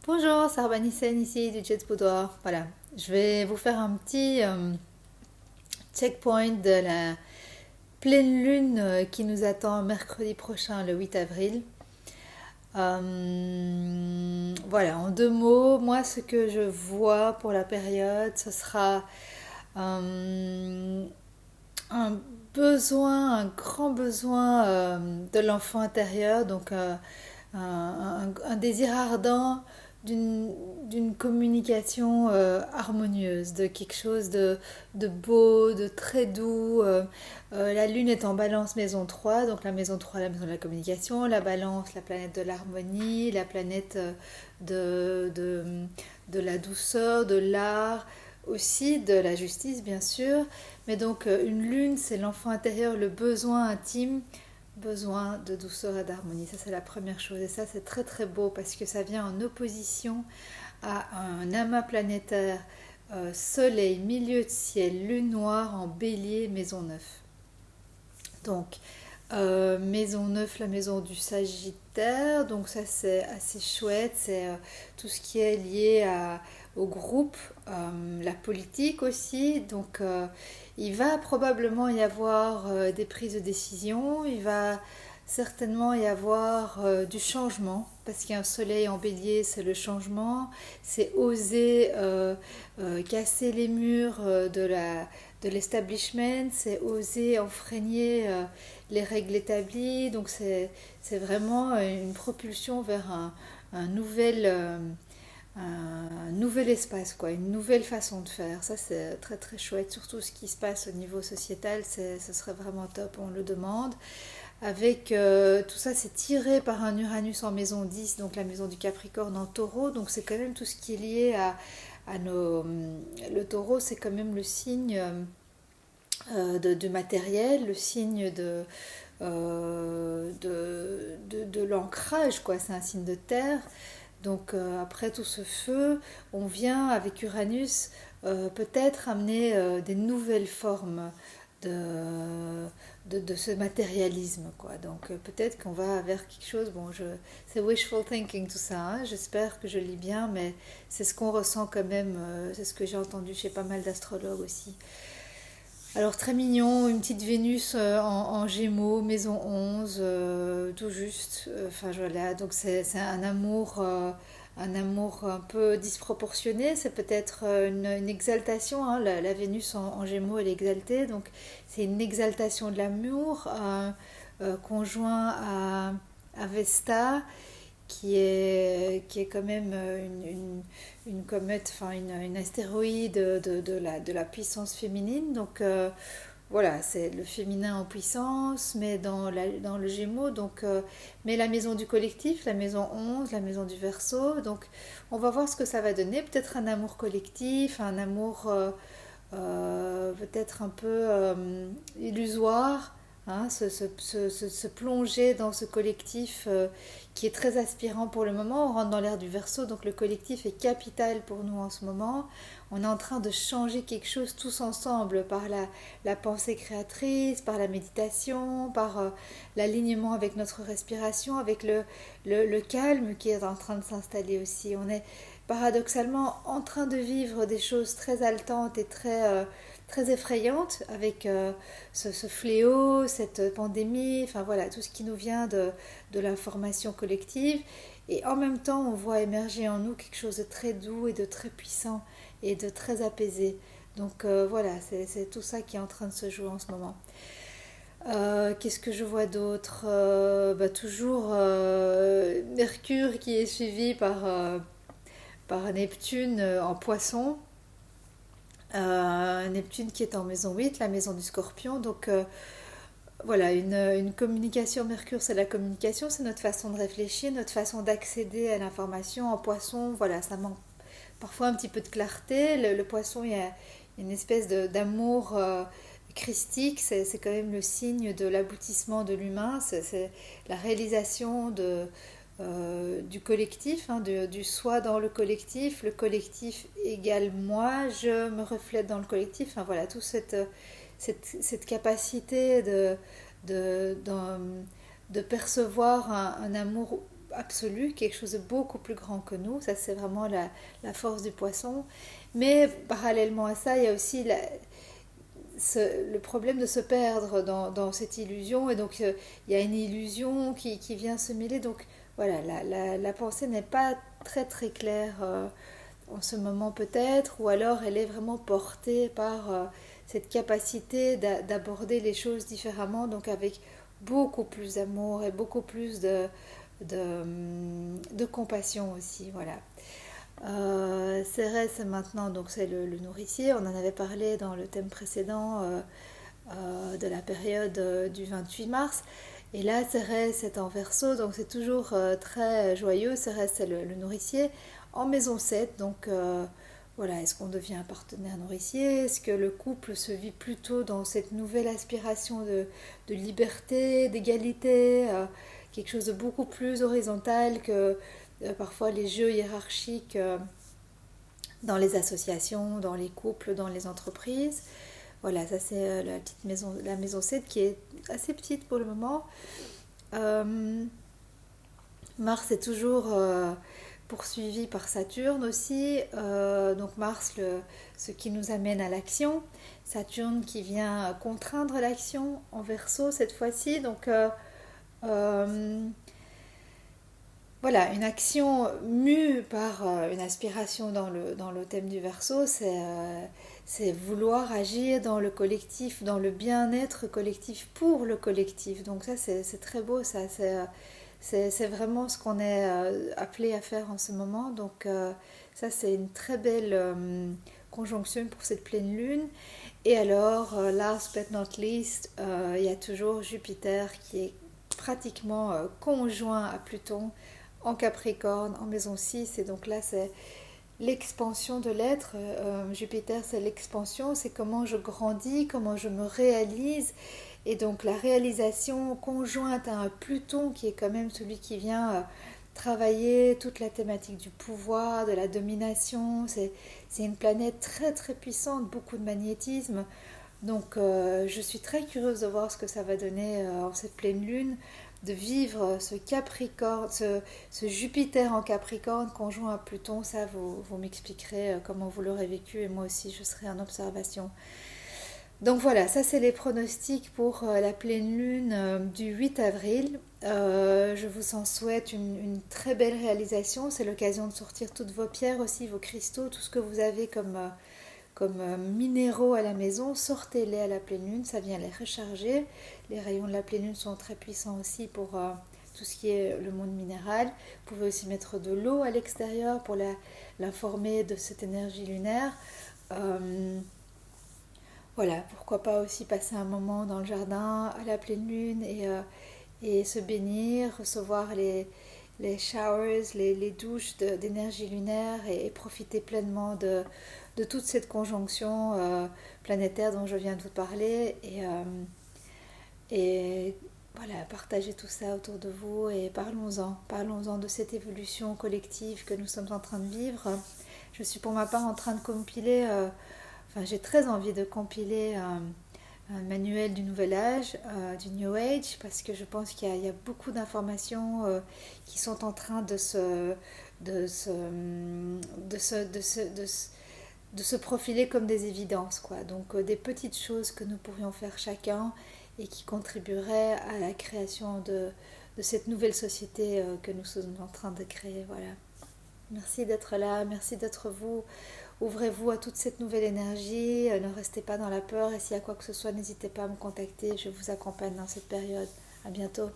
Bonjour, c'est Arbanissen ici du Jet Boudoir. Voilà, je vais vous faire un petit checkpoint de la pleine lune qui nous attend mercredi prochain, le 8 avril. Voilà, en deux mots, moi ce que je vois pour la période, ce sera euh, un un grand besoin de l'enfant intérieur, donc un désir ardent d'une d'une communication harmonieuse, de quelque chose de beau, de très doux. La lune est en balance maison 3, donc la maison 3, la maison de la communication, la balance, la planète de l'harmonie, la planète de, de, de la douceur, de l'art, aussi de la justice bien sûr. Mais donc une lune, c'est l'enfant intérieur, le besoin intime, besoin de douceur et d'harmonie. Ça, c'est la première chose. Et ça, c'est très très beau parce que ça vient en opposition à un amas planétaire, soleil, milieu de ciel, lune noire en bélier, maison 9. Donc, maison 9, la maison du Sagittaire. Donc ça, c'est assez chouette. C'est tout ce qui est lié au groupe, la politique aussi. Donc, il va probablement y avoir des prises de décision. Il va certainement y avoir du changement. Parce qu'il y a un soleil en bélier, c'est le changement. C'est oser casser les murs de l'establishment. C'est oser enfreigner les règles établies. Donc c'est vraiment une propulsion vers un nouvel espace, quoi, une nouvelle façon de faire. Ça, c'est très très chouette. Surtout ce qui se passe au niveau sociétal, ce serait vraiment top, on le demande. Avec tout ça, c'est tiré par un Uranus en maison 10, donc la maison du Capricorne en taureau. Donc c'est quand même tout ce qui est lié à nos... Le taureau, c'est quand même le signe de matériel, le signe de l'ancrage, quoi. C'est un signe de terre. Donc après tout ce feu, on vient avec Uranus peut-être amener des nouvelles formes de ce matérialisme, quoi. Donc peut-être qu'on va vers quelque chose, bon, c'est wishful thinking tout ça, hein. J'espère que je lis bien, mais c'est ce qu'on ressent quand même, c'est ce que j'ai entendu chez pas mal d'astrologues aussi. Alors très mignon, une petite Vénus en Gémeaux, maison 11, tout juste. Enfin voilà, donc c'est un amour un peu disproportionné. C'est peut-être une exaltation, hein. La Vénus en Gémeaux, elle est exaltée, donc c'est une exaltation de l'amour conjoint à Vesta, qui est quand même une comète, enfin une astéroïde de la puissance féminine. Donc voilà, c'est le féminin en puissance, mais dans le Gémeaux. Donc, mais la maison du collectif, la maison 11, la maison du Verseau. Donc on va voir ce que ça va donner. Peut-être un amour collectif, un amour peut-être un peu illusoire, hein, se plonger dans ce collectif qui est très aspirant pour le moment. On rentre dans l'ère du Verseau, donc le collectif est capital pour nous en ce moment. On est en train de changer quelque chose tous ensemble par la pensée créatrice, par la méditation, par l'alignement avec notre respiration, avec le calme qui est en train de s'installer aussi. On est paradoxalement en train de vivre des choses très haletantes et très effrayantes avec ce fléau, cette pandémie, enfin voilà, tout ce qui nous vient de l'information collective. Et en même temps, on voit émerger en nous quelque chose de très doux et de très puissant et de très apaisé. Donc voilà, c'est tout ça qui est en train de se jouer en ce moment. Qu'est-ce que je vois d'autre? Toujours Mercure qui est suivi par Neptune en poisson. Neptune qui est en maison 8, la maison du scorpion. Donc voilà, une communication. Mercure, c'est la communication, c'est notre façon de réfléchir, notre façon d'accéder à l'information. En poisson, voilà, ça manque parfois un petit peu de clarté. Le poisson, il y a une espèce d'amour christique, c'est quand même le signe de l'aboutissement de l'humain, c'est la réalisation du collectif, hein, du soi dans le collectif égale moi, je me reflète dans le collectif, enfin voilà, toute cette capacité de, dans- de percevoir un amour absolu, quelque chose de beaucoup plus grand que nous, ça c'est vraiment la force du poisson. Mais parallèlement à ça, il y a aussi le problème de se perdre dans cette illusion, et donc il y a une illusion qui vient se mêler, donc voilà, la pensée n'est pas très très claire en ce moment peut-être, ou alors elle est vraiment portée par cette capacité d'aborder les choses différemment, donc avec beaucoup plus d'amour et beaucoup plus de compassion aussi, voilà. Cérès maintenant, donc c'est le nourricier. On en avait parlé dans le thème précédent de la période du 28 mars. Et là, Cérès est en Verseau, donc c'est toujours très joyeux. Cérès, c'est le nourricier en maison 7. Donc voilà, est-ce qu'on devient un partenaire nourricier? Est-ce que le couple se vit plutôt dans cette nouvelle aspiration de liberté, d'égalité, quelque chose de beaucoup plus horizontal que parfois les jeux hiérarchiques dans les associations, dans les couples, dans les entreprises. Voilà, ça c'est la petite maison, la maison 7 qui est assez petite pour le moment. Euh, Mars est toujours poursuivi par Saturne aussi. Donc Mars, ce qui nous amène à l'action. Saturne qui vient contraindre l'action en Verseau cette fois-ci. Donc euh, voilà, une action mue par une aspiration dans le thème du Verseau, c'est vouloir agir dans le collectif, dans le bien-être collectif pour le collectif. Donc ça, c'est très beau, ça. C'est vraiment ce qu'on est appelé à faire en ce moment. Donc ça, c'est une très belle conjonction pour cette pleine lune. Et alors, last but not least, il y a toujours Jupiter qui est pratiquement conjoint à Pluton en Capricorne, en maison 6. Et donc là, c'est l'expansion de l'être. Jupiter, c'est l'expansion, c'est comment je grandis, comment je me réalise. Et donc la réalisation conjointe à un Pluton qui est quand même celui qui vient travailler toute la thématique du pouvoir, de la domination. C'est une planète très très puissante, beaucoup de magnétisme. Donc je suis très curieuse de voir ce que ça va donner en cette pleine lune, de vivre ce Capricorne, ce Jupiter en Capricorne conjoint à Pluton. Ça, vous m'expliquerez comment vous l'aurez vécu, et moi aussi je serai en observation. Donc voilà, ça c'est les pronostics pour la pleine lune du 8 avril. Je vous en souhaite une très belle réalisation. C'est l'occasion de sortir toutes vos pierres aussi, vos cristaux, tout ce que vous avez comme minéraux à la maison. Sortez-les à la pleine lune, ça vient les recharger. Les rayons de la pleine lune sont très puissants aussi pour tout ce qui est le monde minéral. Vous pouvez aussi mettre de l'eau à l'extérieur pour l'informer de cette énergie lunaire. Euh, voilà, pourquoi pas aussi passer un moment dans le jardin à la pleine lune et se bénir, recevoir les showers, les douches d'énergie lunaire, et profiter pleinement de toute cette conjonction planétaire dont je viens de vous parler. Et voilà, partagez tout ça autour de vous et parlons-en de cette évolution collective que nous sommes en train de vivre. Je suis pour ma part en train de compiler, enfin j'ai très envie de compiler un manuel du Nouvel Âge, du New Age, parce que je pense qu'il y a beaucoup d'informations qui sont en train de se, de se, de se, de se- de se profiler comme des évidences, quoi. Donc des petites choses que nous pourrions faire chacun et qui contribueraient à la création de cette nouvelle société que nous sommes en train de créer. Voilà. Merci d'être là, merci d'être vous. Ouvrez-vous à toute cette nouvelle énergie, ne restez pas dans la peur, et s'il y a quoi que ce soit, n'hésitez pas à me contacter, je vous accompagne dans cette période. À bientôt.